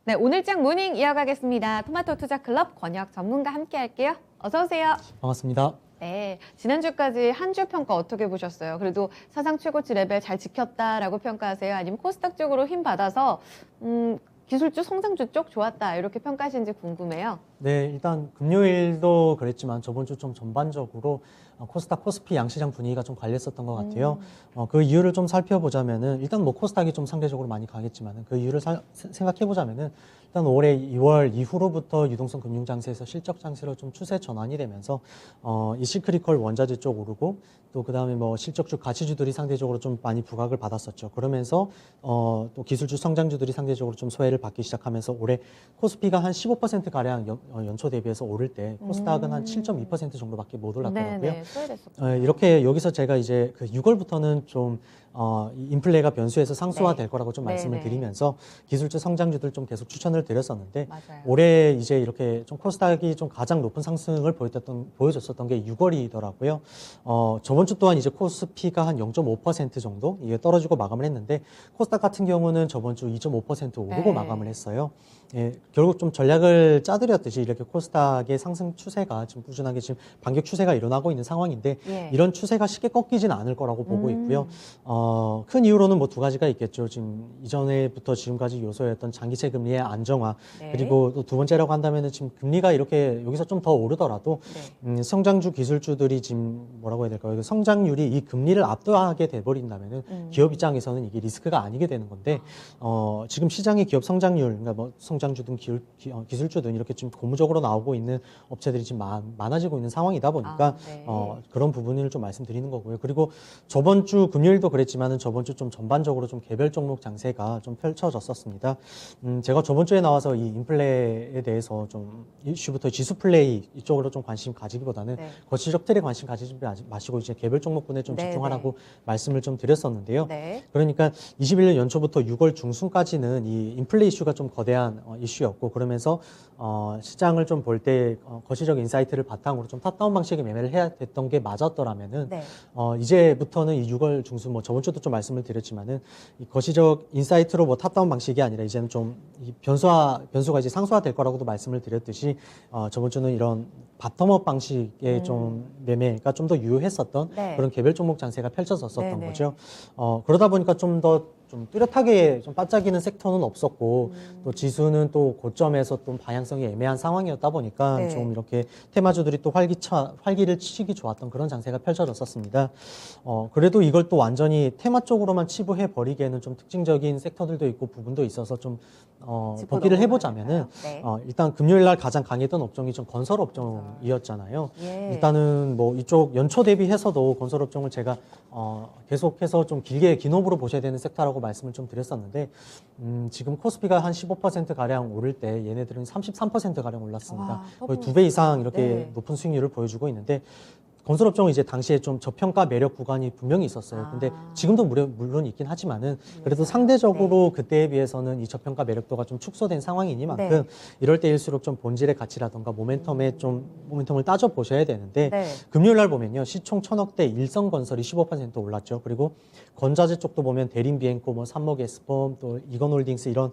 네, 오늘장 모닝 이어가겠습니다. 토마토 투자 클럽 권혁 전문가 함께 할게요. 어서 오세요. 반갑습니다. 네, 지난주까지 한 주 평가 어떻게 보셨어요? 그래도 사상 최고치 레벨 잘 지켰다라고 평가하세요? 아니면 코스닥 쪽으로 힘 받아서 기술주, 성장주 쪽 좋았다 이렇게 평가하시는지 궁금해요. 네, 일단 금요일도 그랬지만 저번 주 좀 전반적으로 코스닥, 코스피 양시장 분위기가 좀 갈렸었던 것 같아요. 그 이유를 좀 살펴보자면은 일단 뭐 코스닥이 좀 상대적으로 많이 강했지만은 그 이유를 생각해 보자면은 일단 올해 2월 이후로부터 유동성 금융 장세에서 실적 장세로 좀 추세 전환이 되면서 이 시크리컬 원자재 쪽 오르고 또 그다음에 뭐 실적주 가치주들이 상대적으로 좀 많이 부각을 받았었죠. 그러면서 또 기술주 성장주들이 상대적으로 좀 소외를 받기 시작하면서 올해 코스피가 한 15% 가량 연초 대비해서 오를 때 코스닥은 한 7.2% 정도밖에 못 올랐더라고요. 네네, 소외됐었죠. 이렇게 여기서 제가 이제 그 6월부터는 좀 이 인플레가 변수에서 상수화 될 거라고 좀 말씀을 네네. 드리면서 기술주 성장주들 좀 계속 추천을 드렸었는데 맞아요. 올해 이제 이렇게 좀 코스닥이 좀 가장 높은 상승을 보여줬었던 게 6월이더라고요. 저번 주 또한 이제 코스피가 한 0.5% 정도 이게 떨어지고 마감을 했는데 코스닥 같은 경우는 저번 주 2.5% 오르고 네. 마감을 했어요. 예, 결국 좀 전략을 짜드렸듯이 이렇게 코스닥의 상승 추세가 지금 꾸준하게 지금 반격 추세가 일어나고 있는 상황인데 예. 이런 추세가 쉽게 꺾이지는 않을 거라고 보고 있고요. 큰 이유로는 뭐 두 가지가 있겠죠. 지금 이전에부터 지금까지 요소였던 장기채 금리의 안정화 네. 그리고 또 두 번째라고 한다면은 지금 금리가 이렇게 여기서 좀 더 오르더라도 네. 성장주 기술주들이 지금 뭐라고 해야 될까요? 성장률이 이 금리를 압도하게 돼버린다면은 기업 입장에서는 이게 리스크가 아니게 되는 건데 지금 시장의 기업 성장률, 그러니까 뭐 성장주든 기술주든 이렇게 좀 고무적으로 나오고 있는 업체들이 지금 많아지고 있는 상황이다 보니까 네. 그런 부분을 좀 말씀드리는 거고요. 그리고 저번 주 금요일도 그랬지만은 저번 주 좀 전반적으로 좀 개별 종목 장세가 좀 펼쳐졌었습니다. 제가 저번 주에 나와서 이 인플레에 대해서 좀 이슈부터 지수 플레이 이쪽으로 좀 관심 가지기보다는 네. 거시적 틀에 관심 가지지 마시고 이제 개별 종목군에 좀 네, 집중하라고 말씀을 좀 드렸었는데요. 네. 그러니까 21년 연초부터 6월 중순까지는 이 인플레 이슈가 좀 거대한 이슈였고 그러면서 시장을 좀 볼 때 거시적 인사이트를 바탕으로 좀 탑다운 방식의 매매를 해야 됐던 게 맞았더라면은 네. 이제부터는 이 6월 중순 뭐 저번 주도 좀 말씀을 드렸지만은 이 거시적 인사이트로 뭐 탑다운 방식이 아니라 이제는 좀 이 변수가 이제 상수화 될 거라고도 말씀을 드렸듯이 저번 주는 이런 바텀업 방식의 좀 매매가 좀 더 유효했었던 네. 그런 개별 종목 장세가 펼쳐졌었던 네네. 거죠. 그러다 보니까 좀 뚜렷하게 좀 반짝이는 섹터는 없었고 또 지수는 또 고점에서 좀 방향성이 애매한 상황이었다 보니까 네. 좀 이렇게 테마주들이 또 활기를 치기 좋았던 그런 장세가 펼쳐졌었습니다. 그래도 이걸 또 완전히 테마 쪽으로만 치부해 버리기에는 좀 특징적인 섹터들도 있고 부분도 있어서 좀 복기를 해보자면은 네. 일단 금요일 날 가장 강했던 업종이 좀 건설 업종이었잖아요. 예. 일단은 뭐 이쪽 연초 대비해서도 건설 업종을 제가 계속해서 좀 긴 호흡으로 보셔야 되는 섹터라고 말씀을 좀 드렸었는데 지금 코스피가 한 15% 가량 오를 때 얘네들은 33% 가량 올랐습니다. 와, 거의 2배 이상 이렇게 네. 높은 수익률을 보여주고 있는데 건설업종은 이제 당시에 좀 저평가 매력 구간이 분명히 있었어요. 근데 지금도 물론 있긴 하지만은 그래도 상대적으로 그때에 비해서는 이 저평가 매력도가 좀 축소된 상황이니만큼 네. 이럴 때일수록 좀 본질의 가치라던가 모멘텀을 따져 보셔야 되는데 네. 금요일 날 보면요. 시총 1000억대 일성건설이 15% 올랐죠. 그리고 건자재 쪽도 보면 대림비엔코, 뭐 삼목에스폼, 또 이건홀딩스 이런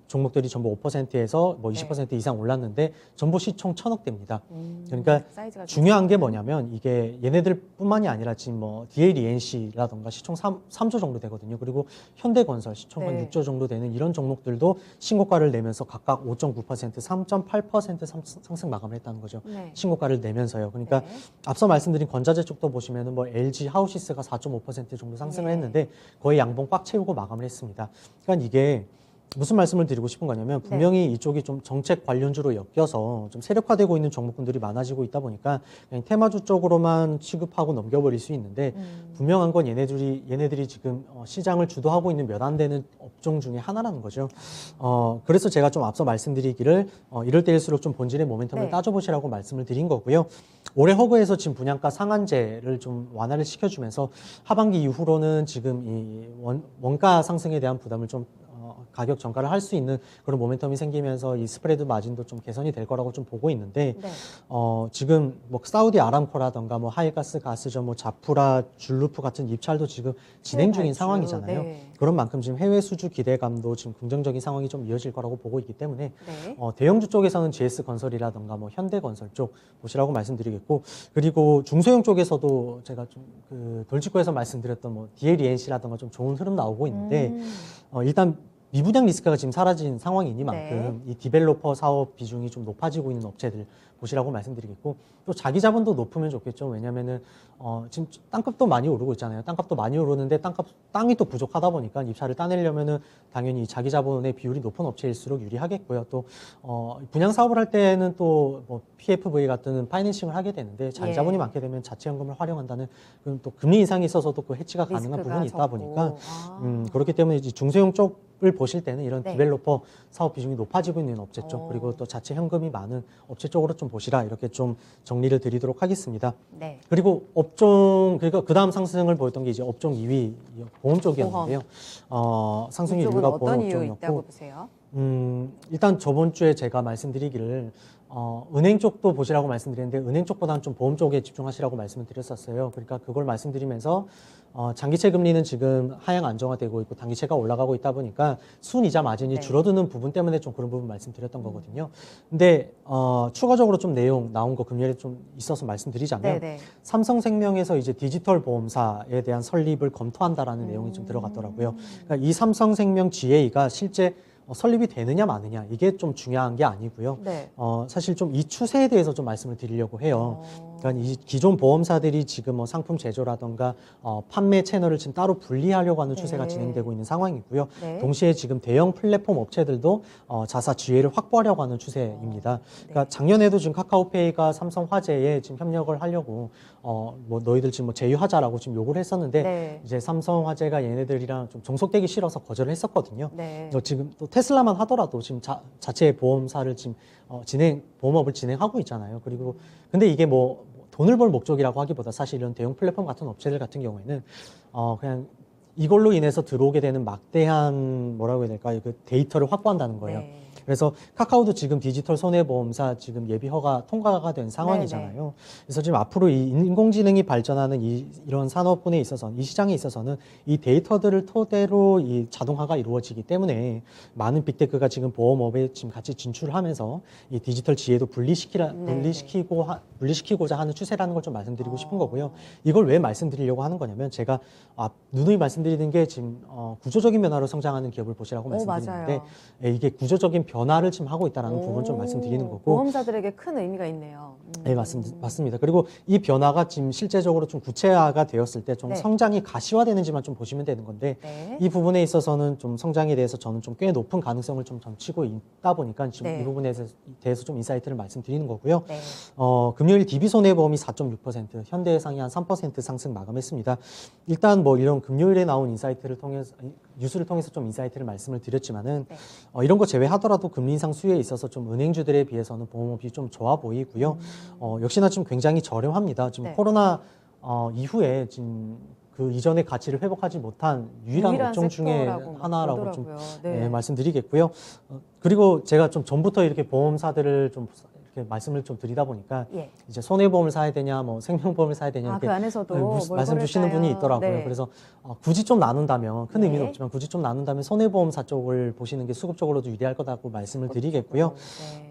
종목들이 전부 5%에서 뭐 20% 이상 올랐는데 전부 시총 1000억대입니다. 그러니까 사이즈가 중요한 게 뭐냐면 이게 얘네들뿐만이 아니라 지금 뭐 DLENC라던가 시총 3조 정도 되거든요. 그리고 현대건설 시총 한 네. 6조 정도 되는 이런 종목들도 신고가를 내면서 각각 5.9%, 3.8% 상승 마감을 했다는 거죠. 네. 신고가를 내면서요. 그러니까 네. 앞서 말씀드린 건자재 쪽도 보시면은 뭐 LG 하우시스가 4.5% 정도 상승을 예. 했는데 거의 양봉 꽉 채우고 마감을 했습니다. 그러니까 이게 무슨 말씀을 드리고 싶은 거냐면 분명히 이쪽이 좀 정책 관련주로 엮여서 좀 세력화되고 있는 종목군들이 많아지고 있다 보니까 그냥 테마주 쪽으로만 취급하고 넘겨버릴 수 있는데 분명한 건 얘네들이 지금 시장을 주도하고 있는 몇 안 되는 업종 중에 하나라는 거죠. 그래서 제가 좀 앞서 말씀드리기를 이럴 때일수록 좀 본질의 모멘텀을 네. 따져보시라고 말씀을 드린 거고요. 올해 허그에서 지금 분양가 상한제를 좀 완화를 시켜주면서 하반기 이후로는 지금 이 원가 상승에 대한 부담을 좀 가격 전가를 할 수 있는 그런 모멘텀이 생기면서 이 스프레드 마진도 좀 개선이 될 거라고 좀 보고 있는데 네. 지금 뭐 사우디 아람코라던가 뭐 하이가스 가스전 뭐 자프라 줄루프 같은 입찰도 지금 진행 중인 발주. 상황이잖아요. 네. 그런 만큼 지금 해외 수주 기대감도 지금 긍정적인 상황이 좀 이어질 거라고 보고 있기 때문에 네. 대형주 쪽에서는 GS건설이라던가 뭐 현대건설 쪽 보시라고 말씀드리겠고, 그리고 중소형 쪽에서도 제가 좀 그 돌직구에서 말씀드렸던 뭐 DLENC라던가 좀 좋은 흐름 나오고 있는데 일단 미분양 리스크가 지금 사라진 상황이니만큼 이 디벨로퍼 사업 비중이 좀 높아지고 있는 업체들 보시라고 말씀드리겠고, 또 자기 자본도 높으면 좋겠죠. 왜냐면은 지금 땅값도 많이 오르고 있잖아요. 땅값도 많이 오르는데 땅이 또 부족하다 보니까 입찰을 따내려면은 당연히 자기 자본의 비율이 높은 업체일수록 유리하겠고요. 또 분양 사업을 할 때는 또 뭐 PFV 같은 파이낸싱을 하게 되는데 자기 예. 자본이 많게 되면 자체 현금을 활용한다는 또 금리 인상이 있어서도 그 해치가 가능한 리스크가 부분이 있다 적고. 보니까 아. 그렇기 때문에 이제 중소형 쪽을 보실 때는 이런 네. 디벨로퍼 사업 비중이 높아지고 있는 업체 쪽, 오. 그리고 또 자체 현금이 많은 업체 쪽으로 좀 보시라, 이렇게 좀 정리를 드리도록 하겠습니다. 네. 그리고 업종, 그러니까 그 다음 상승을 보였던 게 이제 업종 2위 보험 쪽이었는데요. 상승의 이쪽은 이유가 보험 어떤 이유 있다고 업종이었고, 보세요? 일단 저번 주에 제가 말씀드리기를 은행 쪽도 보시라고 말씀드렸는데 은행 쪽보다는 좀 보험 쪽에 집중하시라고 말씀을 드렸었어요. 그러니까 그걸 말씀드리면서 장기채 금리는 지금 하향 안정화되고 있고 단기채가 올라가고 있다 보니까 순이자 마진이 네. 줄어드는 부분 때문에 좀 그런 부분 말씀드렸던 거거든요. 근데 추가적으로 좀 내용 나온 거 금요일에 좀 있어서 말씀드리자면 네네. 삼성생명에서 이제 디지털 보험사에 대한 설립을 검토한다라는 내용이 좀 들어갔더라고요. 그러니까 이 삼성생명 GA가 실제 설립이 되느냐 마느냐 이게 좀 중요한 게 아니고요. 네. 사실 좀 이 추세에 대해서 좀 말씀을 드리려고 해요. 그러니까 이 기존 보험사들이 지금 뭐 상품 제조라던가 판매 채널을 지금 따로 분리하려고 하는 추세가 네. 진행되고 있는 상황이고요. 네. 동시에 지금 대형 플랫폼 업체들도 자사 지혜를 확보하려고 하는 추세입니다. 그러니까 작년에도 지금 카카오페이가 삼성화재에 지금 협력을 하려고 뭐 너희들 지금 뭐 제휴하자라고 지금 요구를 했었는데 네. 이제 삼성화재가 얘네들이랑 좀 종속되기 싫어서 거절을 했었거든요. 네. 지금 또 테슬라만 하더라도 지금 자체 보험사를 지금 보험업을 진행하고 있잖아요. 그리고 근데 이게 뭐 돈을 벌 목적이라고 하기보다 사실 이런 대형 플랫폼 같은 업체들 같은 경우에는 그냥 이걸로 인해서 들어오게 되는 막대한 뭐라고 해야 될까요? 그 데이터를 확보한다는 거예요. 네. 그래서 카카오도 지금 디지털 손해보험사 지금 예비 허가 통과가 된 상황이잖아요. 그래서 지금 앞으로 이 인공지능이 발전하는 이런 산업군에 있어서 이 시장에 있어서는 이 데이터들을 토대로 이 자동화가 이루어지기 때문에 많은 빅테크가 지금 보험업에 지금 같이 진출하면서 이 디지털 지혜도 분리시키고자 하는 추세라는 걸 좀 말씀드리고 싶은 거고요. 이걸 왜 말씀드리려고 하는 거냐면 제가 누누이 말씀드리는 게 지금 구조적인 변화로 성장하는 기업을 보시라고 말씀드리는데 맞아요. 이게 구조적인 변화를 지금 하고 있다는 부분 좀 말씀드리는 거고. 보험사들에게 큰 의미가 있네요. 네, 맞습니다. 그리고 이 변화가 지금 실제적으로 좀 구체화가 되었을 때 좀 네. 성장이 가시화되는지만 좀 보시면 되는 건데 네. 이 부분에 있어서는 좀 성장에 대해서 저는 좀 꽤 높은 가능성을 좀 점치고 있다 보니까 지금 네. 이 부분에 대해서 좀 인사이트를 말씀드리는 거고요. 네. 금요일 DB손해보험이 4.6%, 현대해상이 한 3% 상승 마감했습니다. 일단 뭐 이런 금요일에 나온 인사이트를 통해서 뉴스를 통해서 좀 인사이트를 말씀을 드렸지만은 네. 이런 거 제외하더라도 금리 인상 수요에 있어서 좀 은행주들에 비해서는 보험업이 좀 좋아 보이고요. 역시나 지금 굉장히 저렴합니다. 지금 네. 코로나 이후에 지금 그 이전의 가치를 회복하지 못한 유일한 업종 중에 섹터라고 막 하나라고 좀 그러더라고요. 네, 말씀드리겠고요. 그리고 제가 좀 전부터 이렇게 보험사들을 좀 이렇게 말씀을 좀 드리다 보니까 예. 이제 손해보험을 사야 되냐, 뭐 생명보험을 사야 되냐 이렇게 그 안에서도 뭘 말씀 주시는 분이 고를까요? 있더라고요. 네. 그래서 굳이 좀 나눈다면 큰 네. 의미는 없지만 굳이 좀 나눈다면 손해보험사 쪽을 보시는 게 수급적으로도 유리할 거다고 말씀을 드리겠고요. 네.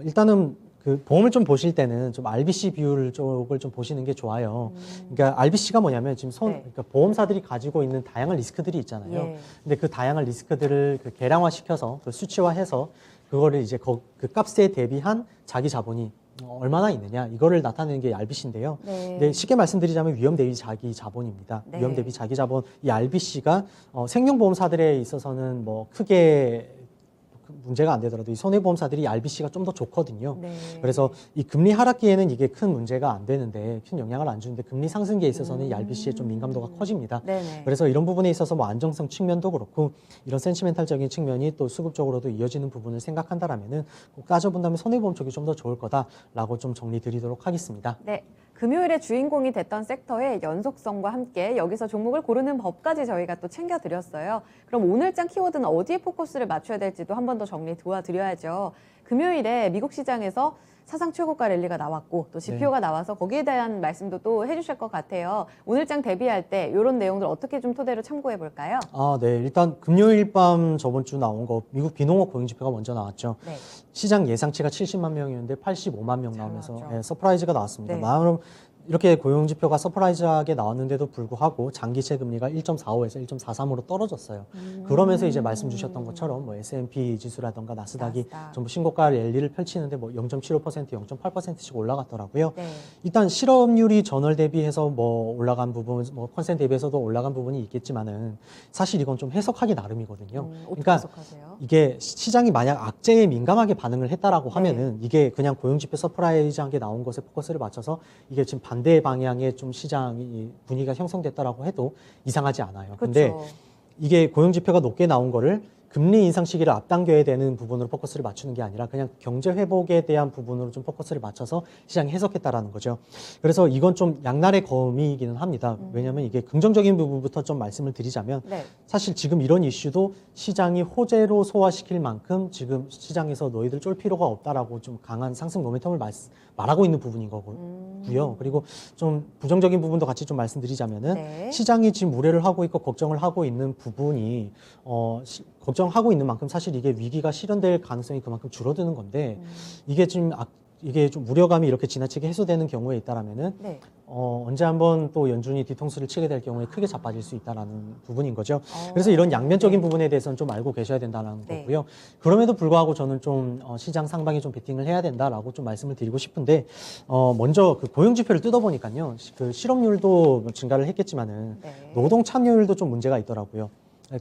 일단은 그 보험을 좀 보실 때는 좀 RBC 비율 쪽을 좀 보시는 게 좋아요. 그러니까 RBC가 뭐냐면 지금 네. 그러니까 보험사들이 가지고 있는 다양한 리스크들이 있잖아요. 예. 근데 그 다양한 리스크들을 그 계량화시켜서 그 수치화해서 그거를 이제 그 값에 대비한 자기 자본이 얼마나 있느냐 이거를 나타내는 게 RBC인데요. 네. 근데 쉽게 말씀드리자면 위험 대비 자기 자본입니다. 네. 위험 대비 자기 자본 이 RBC가 생명보험사들에 있어서는 뭐 크게 문제가 안 되더라도 이 손해보험사들이 RBC가 좀 더 좋거든요. 네. 그래서 이 금리 하락기에는 이게 큰 문제가 안 되는데 큰 영향을 안 주는데 금리 상승기에 있어서는 이 RBC에 좀 민감도가 커집니다. 네네. 그래서 이런 부분에 있어서 뭐 안정성 측면도 그렇고 이런 센치멘탈적인 측면이 또 수급적으로도 이어지는 부분을 생각한다라면은 꼭 따져본다면 손해보험 쪽이 좀 더 좋을 거다라고 좀 정리 드리도록 하겠습니다. 네. 금요일에 주인공이 됐던 섹터의 연속성과 함께 여기서 종목을 고르는 법까지 저희가 또 챙겨드렸어요. 그럼 오늘장 키워드는 어디에 포커스를 맞춰야 될지도 한 번 더 정리 도와드려야죠. 금요일에 미국 시장에서 사상 최고가 랠리가 나왔고 또 지표가 나와서 거기에 대한 말씀도 또 해주실 것 같아요. 오늘장 대비할 때 이런 내용들 어떻게 좀 토대로 참고해 볼까요? 네. 일단 금요일 밤 저번 주 나온 거 미국 비농업 고용지표가 먼저 나왔죠. 네. 시장 예상치가 70만 명이었는데 85만 명 나오면서 나왔죠. 서프라이즈가 나왔습니다. 네. 마음 이렇게 고용지표가 서프라이즈하게 나왔는데도 불구하고 장기채 금리가 1.45에서 1.43으로 떨어졌어요. 그러면서 이제 말씀 주셨던 것처럼 뭐 S&P 지수라던가 나스닥이 나스닥. 전부 신고가 랠리를 펼치는데 뭐 0.75%, 0.8%씩 올라갔더라고요. 네. 일단 실업률이 전월 대비해서 뭐 올라간 부분, 뭐 컨센 대비해서도 올라간 부분이 있겠지만은 사실 이건 좀 해석하기 나름이거든요. 어떻게 그러니까 해석하세요? 이게 시장이 만약 악재에 민감하게 반응을 했다라고 네. 하면은 이게 그냥 고용지표 서프라이즈한 게 나온 것에 포커스를 맞춰서 이게 지금 반대 방향의 좀 시장이 분위기가 형성됐다라고 해도 이상하지 않아요. 근데 그렇죠. 이게 고용지표가 높게 나온 거를 금리 인상 시기를 앞당겨야 되는 부분으로 포커스를 맞추는 게 아니라 그냥 경제 회복에 대한 부분으로 좀 포커스를 맞춰서 시장이 해석했다라는 거죠. 그래서 이건 좀 양날의 검이기는 합니다. 왜냐하면 이게 긍정적인 부분부터 좀 말씀을 드리자면 네. 사실 지금 이런 이슈도 시장이 호재로 소화시킬 만큼 지금 시장에서 너희들 쫄 필요가 없다라고 좀 강한 상승 모멘텀을 말하고 있는 부분인 거고요. 그리고 좀 부정적인 부분도 같이 좀 말씀드리자면은 네. 시장이 지금 우려를 하고 있고 걱정을 하고 있는 부분이 걱정하고 있는 만큼 사실 이게 위기가 실현될 가능성이 그만큼 줄어드는 건데 이게 지금 이게 좀 우려감이 이렇게 지나치게 해소되는 경우에 있다라면은 네. 언제 한번 또 연준이 뒤통수를 치게 될 경우에 크게 자빠질 수 있다라는 부분인 거죠. 그래서 이런 양면적인 네. 부분에 대해서는 좀 알고 계셔야 된다는 네. 거고요. 그럼에도 불구하고 저는 좀 시장 상방에 좀 베팅을 해야 된다라고 좀 말씀을 드리고 싶은데 먼저 그 고용 지표를 뜯어보니까요. 그 실업률도 증가를 했겠지만은 네. 노동 참여율도 좀 문제가 있더라고요.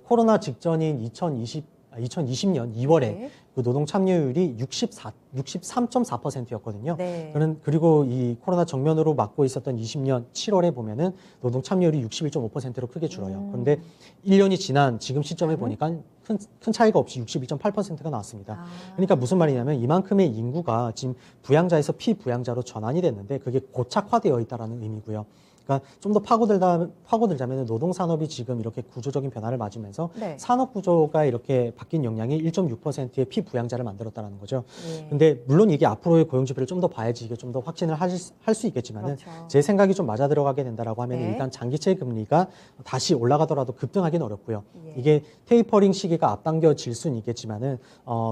코로나 직전인 2020년 2월에 네. 그 노동 참여율이 63.4%였거든요. 네. 그리고 이 코로나 정면으로 맞고 있었던 20년 7월에 보면은 노동 참여율이 61.5%로 크게 줄어요. 그런데 1년이 지난 지금 시점에 보니까 큰 차이가 없이 62.8%가 나왔습니다. 그러니까 무슨 말이냐면 이만큼의 인구가 지금 부양자에서 피부양자로 전환이 됐는데 그게 고착화되어 있다는 의미고요. 그러니까 좀 더 파고들자면 노동산업이 지금 이렇게 구조적인 변화를 맞으면서 네. 산업 구조가 이렇게 바뀐 영향이 1.6%의 피부양자를 만들었다는 거죠. 예. 근데 물론 이게 앞으로의 고용 지표를 좀 더 봐야지 이게 좀 더 확신을 할 수 있겠지만은 그렇죠. 제 생각이 좀 맞아 들어가게 된다라고 하면 네. 일단 장기채 금리가 다시 올라가더라도 급등하기는 어렵고요. 예. 이게 테이퍼링 시기가 앞당겨질 수는 있겠지만은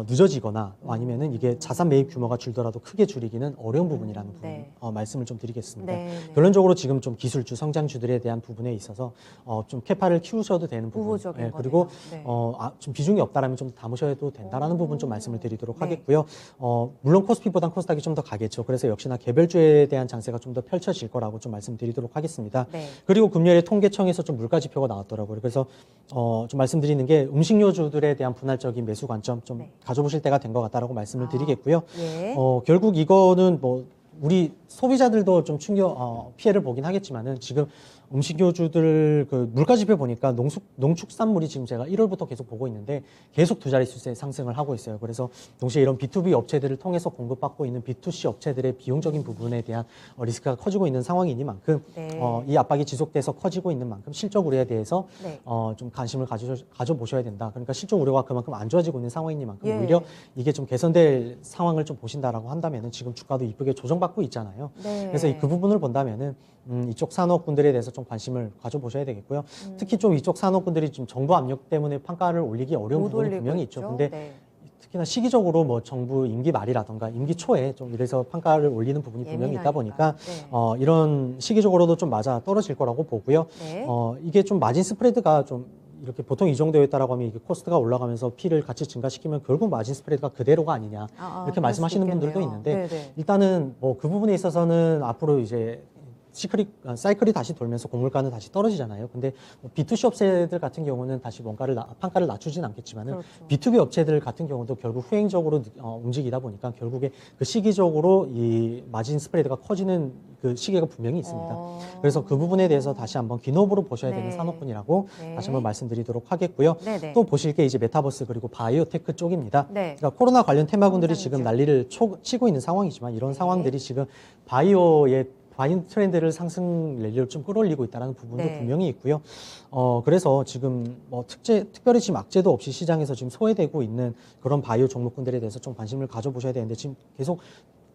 늦어지거나 아니면은 이게 자산 매입 규모가 줄더라도 크게 줄이기는 어려운 부분이라는 부분 네. 말씀을 좀 드리겠습니다. 네. 네. 결론적으로 지금 좀 기술주, 성장주들에 대한 부분에 있어서 좀 캐파를 키우셔도 되는 부분, 우호적인 그리고 거네요. 네. 좀 비중이 없다라면 좀 담으셔도 된다라는 부분 좀 말씀을 드리도록 네. 하겠고요. 물론 코스피보단 코스닥이 좀 더 가겠죠. 그래서 역시나 개별주에 대한 장세가 좀 더 펼쳐질 거라고 좀 말씀드리도록 하겠습니다. 네. 그리고 금요일에 통계청에서 좀 물가 지표가 나왔더라고요. 그래서 좀 말씀드리는 게 음식료주들에 대한 분할적인 매수 관점 좀 네. 가져보실 때가 된 것 같다라고 말씀을 드리겠고요. 예. 결국 이거는 뭐 우리 소비자들도 좀 피해를 보긴 하겠지만은 지금 음식료주들 그 물가 지표 보니까 농축산물이 지금 제가 1월부터 계속 보고 있는데 계속 두 자릿수의 상승을 하고 있어요. 그래서 동시에 이런 B2B 업체들을 통해서 공급받고 있는 B2C 업체들의 비용적인 부분에 대한 리스크가 커지고 있는 상황이니만큼 네. 이 압박이 지속돼서 커지고 있는 만큼 실적 우려에 대해서 네. 좀 관심을 가져보셔야 된다. 그러니까 실적 우려가 그만큼 안 좋아지고 있는 상황이니만큼 예. 오히려 이게 좀 개선될 상황을 좀 보신다라고 한다면은 지금 주가도 이쁘게 조정받고 있잖아요. 네. 그래서 그 부분을 본다면은 이쪽 산업군들에 대해서 좀 관심을 가져보셔야 되겠고요. 특히 좀 이쪽 산업군들이 지금 정부 압력 때문에 판가를 올리기 어려운 못 부분이 올리고 분명히 있죠. 근데 네. 특히나 시기적으로 뭐 정부 임기 말이라던가 임기 초에 좀 이래서 판가를 올리는 부분이 분명히 있다 보니까 예민하니까. 네. 이런 시기적으로도 좀 맞아 떨어질 거라고 보고요. 네. 이게 좀 마진 스프레드가 좀 이렇게 보통 이 정도였다라고 하면 이게 코스트가 올라가면서 피를 같이 증가시키면 결국 마진 스프레드가 그대로가 아니냐 이렇게 그럴 말씀하시는 수 분들도 있겠네요. 있는데 네네. 일단은 뭐 그 부분에 있어서는 앞으로 이제 사이클이 다시 돌면서 곡물가는 다시 떨어지잖아요. 근데 B2C 업체들 같은 경우는 다시 판가를 낮추진 않겠지만은 그렇죠. B2B 업체들 같은 경우도 결국 후행적으로 움직이다 보니까 결국에 그 시기적으로 이 마진 스프레드가 커지는 그 시기가 분명히 있습니다. 그래서 그 부분에 대해서 다시 한번 기업으로 보셔야 되는 네. 산업군이라고 네. 다시 한번 말씀드리도록 하겠고요. 네네. 또 보실 게 이제 메타버스 그리고 바이오테크 쪽입니다. 네. 그러니까 코로나 관련 테마군들이 성장주. 지금 난리를 치고 있는 상황이지만 이런 상황들이 지금 바이오의 바잉 트렌드를 상승 랠리를 좀 끌어올리고 있다는 부분도 네. 분명히 있고요. 그래서 지금 뭐 특별히 지금 악재도 없이 시장에서 지금 소외되고 있는 그런 바이오 종목군들에 대해서 좀 관심을 가져보셔야 되는데 지금 계속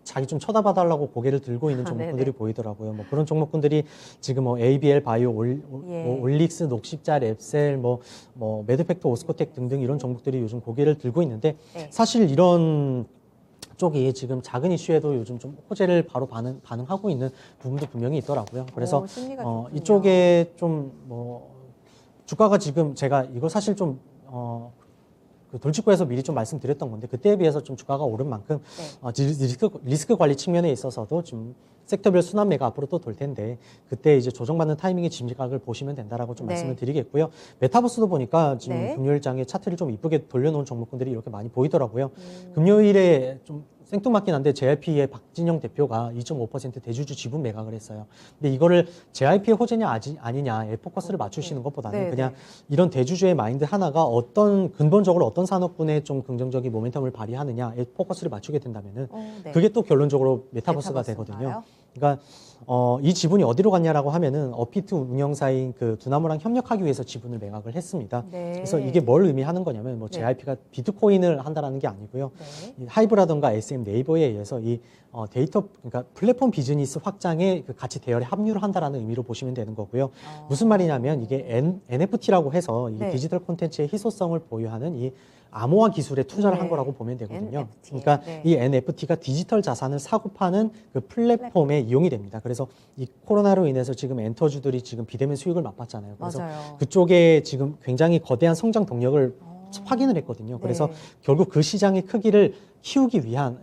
자기 좀 쳐다봐달라고 고개를 들고 있는 종목군들이 네네. 보이더라고요. 뭐 그런 종목군들이 지금 뭐 ABL 바이오, 예. 뭐 올릭스, 녹십자, 랩셀, 뭐 매드팩터, 오스코텍 등등 이런 종목들이 요즘 고개를 들고 있는데 네. 사실 이런 쪽이 지금 작은 이슈에도 요즘 좀 호재를 바로 반응하고 있는 부분도 분명히 있더라고요. 그래서 오, 심리가 좋군요. 이쪽에 좀 뭐 주가가 지금 제가 이거 사실 좀 그 돌직구에서 미리 좀 말씀드렸던 건데 그때에 비해서 좀 주가가 오른 만큼 네. 리스크 관리 측면에 있어서도 좀 섹터별 순환매가 앞으로 또 돌 텐데 그때 이제 조정받는 타이밍의 진입각을 보시면 된다라고 좀 네. 말씀을 드리겠고요. 메타버스도 보니까 지금 네. 금요일장에 차트를 좀 이쁘게 돌려놓은 종목군들이 이렇게 많이 보이더라고요. 금요일에 좀 생뚱맞긴 한데 JYP의 박진영 대표가 2.5% 대주주 지분 매각을 했어요. 근데 이거를 JYP의 호재냐 아니냐에 포커스를 맞추시는 것보다는 네, 그냥 네. 이런 대주주의 마인드 하나가 근본적으로 어떤 산업군에 좀 긍정적인 모멘텀을 발휘하느냐에 포커스를 맞추게 된다면은 네. 그게 또 결론적으로 메타버스가 메타버스인가요? 되거든요. 그러니까 이 지분이 어디로 갔냐라고 하면은 어피트 운영사인 그 두나무랑 협력하기 위해서 지분을 매각을 했습니다. 네. 그래서 이게 뭘 의미하는 거냐면 뭐 네. JYP가 비트코인을 한다라는 게 아니고요. 네. 이 하이브라던가 SM 네이버에 의해서 이 데이터 그러니까 플랫폼 비즈니스 확장에 그 가치 대열에 합류를 한다라는 의미로 보시면 되는 거고요. 무슨 말이냐면 이게 NFT라고 해서 이 네. 디지털 콘텐츠의 희소성을 보유하는 이 암호화 기술에 투자를 한 네. 거라고 보면 되거든요. NFT. 그러니까 네. 이 NFT가 디지털 자산을 사고 파는 그 플랫폼에 이용이 됩니다. 그래서 이 코로나로 인해서 지금 엔터주들이 지금 비대면 수익을 맛봤잖아요. 그래서 맞아요. 그쪽에 지금 굉장히 거대한 성장 동력을 확인을 했거든요. 그래서 네. 결국 그 시장의 크기를 키우기 위한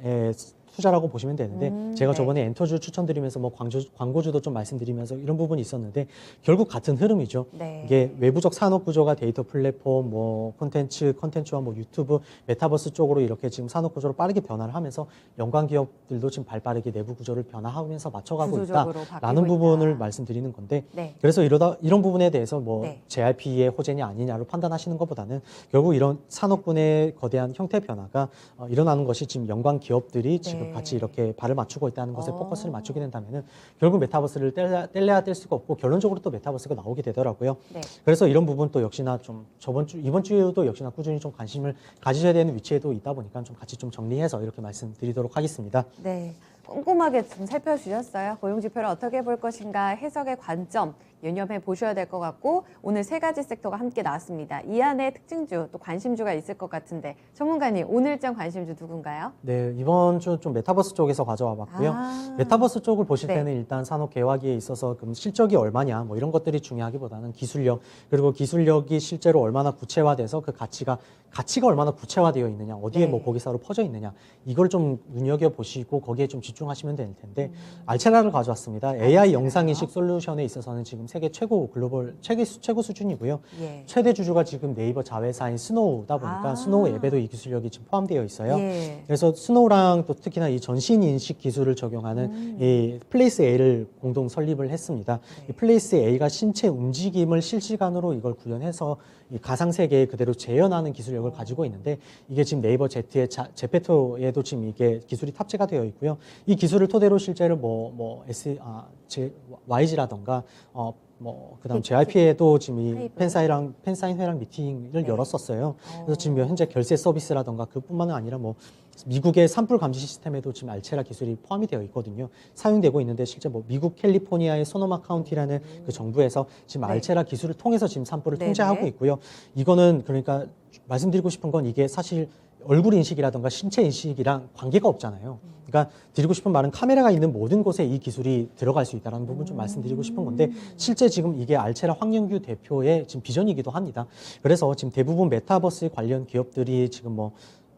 투자라고 보시면 되는데 제가 네. 저번에 엔터주 추천드리면서 뭐 광고주도 좀 말씀드리면서 이런 부분이 있었는데 결국 같은 흐름이죠. 네. 이게 외부적 산업 구조가 데이터 플랫폼, 뭐 컨텐츠와 뭐 유튜브, 메타버스 쪽으로 이렇게 지금 산업 구조로 빠르게 변화를 하면서 연관 기업들도 지금 발빠르게 내부 구조를 변화하면서 맞춰가고 구조적으로 있다라는 바뀌고 부분을 있다. 말씀드리는 건데 네. 그래서 이런 부분에 대해서 뭐 네. JYP의 호재냐 아니냐로 판단하시는 것보다는 결국 이런 산업군의 거대한 형태 변화가 일어나는 것이 지금 연관 기업들이 지금 네. 같이 이렇게 발을 맞추고 있다는 것에 포커스를 맞추게 된다면은 결국 메타버스를 뗄래야 뗄 수가 없고 결론적으로 또 메타버스가 나오게 되더라고요. 네. 그래서 이런 부분 또 역시나 좀 이번 주도 역시나 꾸준히 좀 관심을 가지셔야 되는 위치에도 있다 보니까 좀 같이 좀 정리해서 이렇게 말씀드리도록 하겠습니다. 네. 꼼꼼하게 좀 살펴주셨어요. 고용지표를 어떻게 볼 것인가 해석의 관점 유념해 보셔야 될 것 같고 오늘 세 가지 섹터가 함께 나왔습니다. 이 안에 특징주 또 관심주가 있을 것 같은데 전문가님 오늘장 관심주 누군가요? 네, 이번 주 좀 메타버스 쪽에서 가져와 봤고요. 메타버스 쪽을 보실 네. 때는 일단 산업 개화기에 있어서 그럼 실적이 얼마냐 뭐 이런 것들이 중요하기보다는 기술력 그리고 기술력이 실제로 얼마나 구체화돼서 그 가치가 얼마나 구체화되어 있느냐 어디에 네. 뭐 고객사로 퍼져 있느냐 이걸 좀 눈여겨 보시고 거기에 좀 집중하시면 될 텐데 알체라를 가져왔습니다. AI 알체라요? 영상 인식 솔루션에 있어서는 지금 세계 최고 글로벌 최고 수준이고요. 예. 최대 주주가 지금 네이버 자회사인 스노우다 보니까 스노우 앱에도 이 기술력이 지금 포함되어 있어요. 예. 그래서 스노우랑 또 특히나 이 전신 인식 기술을 적용하는 이 플레이스 A를 공동 설립을 했습니다. 네. 이 플레이스 A가 신체 움직임을 실시간으로 이걸 구현해서 이 가상 세계에 그대로 재현하는 기술력을 가지고 있는데 이게 지금 네이버 Z의 제페토에도 지금 이게 기술이 탑재가 되어 있고요. 이 기술을 토대로 실제로 YG라던가 그다음 JYP에도 지금 이 하이브. 팬사인회랑 미팅을 네. 열었었어요. 그래서 지금 현재 결제 서비스라던가 그뿐만은 아니라 뭐 미국의 산불 감지 시스템에도 지금 알체라 기술이 포함이 되어 있거든요. 사용되고 있는데 실제 뭐 미국 캘리포니아의 소노마 카운티라는 그 정부에서 지금 네. 알체라 기술을 통해서 지금 산불을 네네. 통제하고 있고요. 이거는 그러니까 말씀드리고 싶은 건 이게 사실 얼굴 인식이라던가 신체 인식이랑 관계가 없잖아요. 그러니까 드리고 싶은 말은 카메라가 있는 모든 곳에 이 기술이 들어갈 수 있다는 부분 좀 말씀드리고 싶은 건데 실제 지금 이게 알체라 황영규 대표의 지금 비전이기도 합니다. 그래서 지금 대부분 메타버스 관련 기업들이 지금 뭐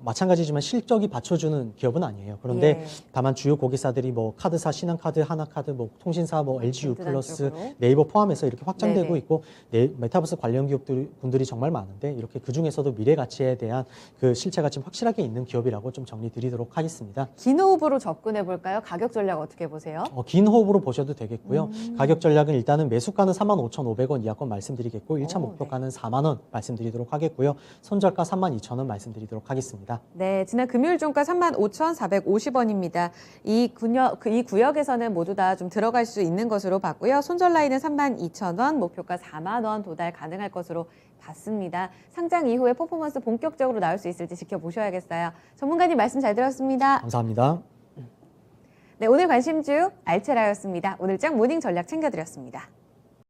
마찬가지지만 실적이 받쳐주는 기업은 아니에요. 그런데 예. 다만 주요 고객사들이 뭐 카드사, 신한카드, 하나카드, 뭐 통신사, 뭐 LGU 든든한 플러스, 쪽으로. 네이버 포함해서 이렇게 확장되고 네네. 있고 메타버스 관련 기업들이 정말 많은데 이렇게 그 중에서도 미래 가치에 대한 그 실체가 지금 확실하게 있는 기업이라고 좀 정리드리도록 하겠습니다. 긴 호흡으로 접근해 볼까요? 가격 전략 어떻게 보세요? 긴 호흡으로 보셔도 되겠고요. 가격 전략은 일단은 매수가는 45,500원 이하권 말씀드리겠고 1차 오, 목표가는 4만 원 말씀드리도록 하겠고요. 손절가 32,000원 말씀드리도록 하겠습니다. 있습니다. 네, 지난 금요일 종가 35,450원입니다. 이 구역에서는 모두 다 좀 들어갈 수 있는 것으로 봤고요. 손절 라인은 32,000원, 목표가 4만 원 도달 가능할 것으로 봤습니다. 상장 이후에 퍼포먼스 본격적으로 나올 수 있을지 지켜보셔야겠어요. 전문가님 말씀 잘 들었습니다. 감사합니다. 네, 오늘 관심주 알체라였습니다. 오늘장 모닝 전략 챙겨드렸습니다.